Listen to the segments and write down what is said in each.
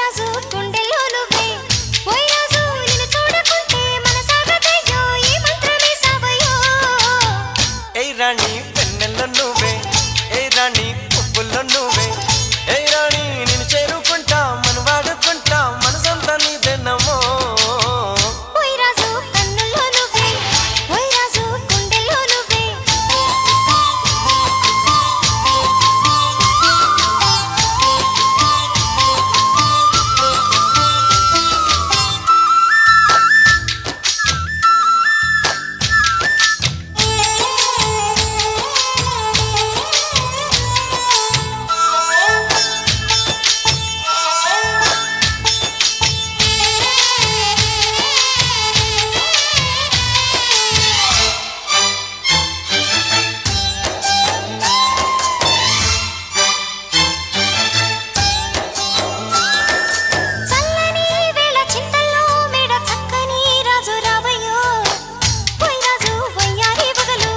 రాజు గుండెల్లో నువ్వే ఓయ్ రాజు నిన్ను చూడకుంటే మనసాగదయ్యో ఈ మంత్రమే సావయ్యో ఏయ్ రాణి వెన్నెల్లో నువ్వే ఏయ్ రాణి పువ్వుల్లో నువ్వే ఏయ్ రాణి నిన్ను చేరుకుంటా మనం వాడుకుంటా మనసంతా నీదేనమ్మో ఓయ్ రాజు కన్నుల్లో నువ్వే ఓయ్ రాజు గుండెల్లో నువ్వే చల్లని వేళ చింతల్లో మేడ చక్కని రాజు రావయ్యో ఓయ్ రాజు వయ్యారి వగలు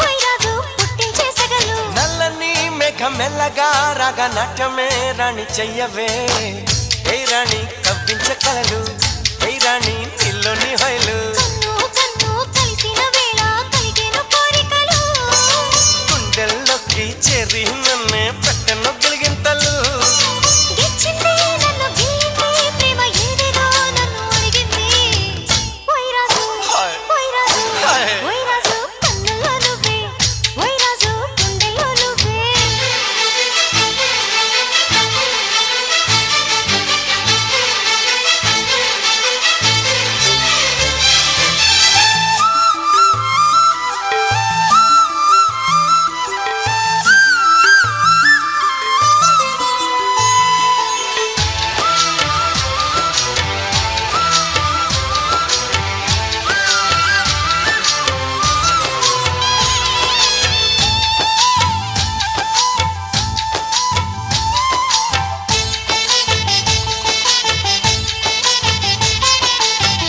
ఓయ్ రాజు పుట్టించే సగలు నల్లని మేఘం మెల్లగా రాగా నాట్యమే రాణి చెయ్యవే ఏయ్ రాణి కవ్వించ కలలు ఏయ్ రాణి నీలోని హైలు కన్ను కన్ను కలిసిన వేళ కలిగేను కోరికలు గుండెల్లోకి చేరి నన్నే పెట్టను గిలిగింతలు గిచ్చింది నన్ను గిల్లింది ప్రేమ ఏదేదో నన్ను అడిగింది ఓయ్ రాజు ఓయ్ రాజు ఓయ్ రాజు కన్నుల్లో నువ్వే ఓయ్ రాజు గుండెల్లో నువ్వే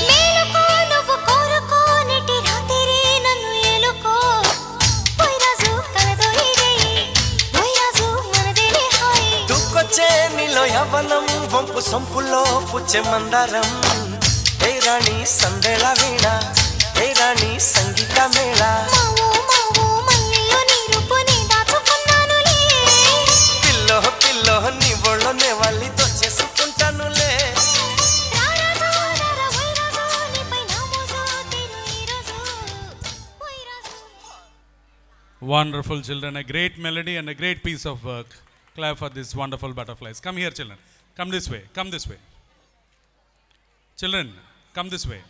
మేలుకో నువ్వు కోరుకో నీటి రాత్రి నన్ను ఏలుకో ఓయ్ రాజు కలదో ఇదే ఓయ్ రాజు మనదేలే హాయ్ దూకొచ్చే నీలో యవ్వనం వంపు సొంపులో పుచ్చే మందారం ఏయ్ రాణి సందేళ వీణ ఏయ్ రాణి సంగీత మేళ మావో మావో మల్లెలో నీ రూపుని దాచుకున్నానులే పిల్లో పిల్లో నీ ఒళ్ళోనే వాళ్ళి దోచేసుకుంటానులే రా రాజు రా ఓయ్ రాజు నీపై నా మోజు తీరు ఈ రోజు ఓయ్ రాజు Wonderful children, a great melody and a great piece of work. Clap for these wonderful butterflies. Come here, children. Come this way. Come this way. Children, come this way.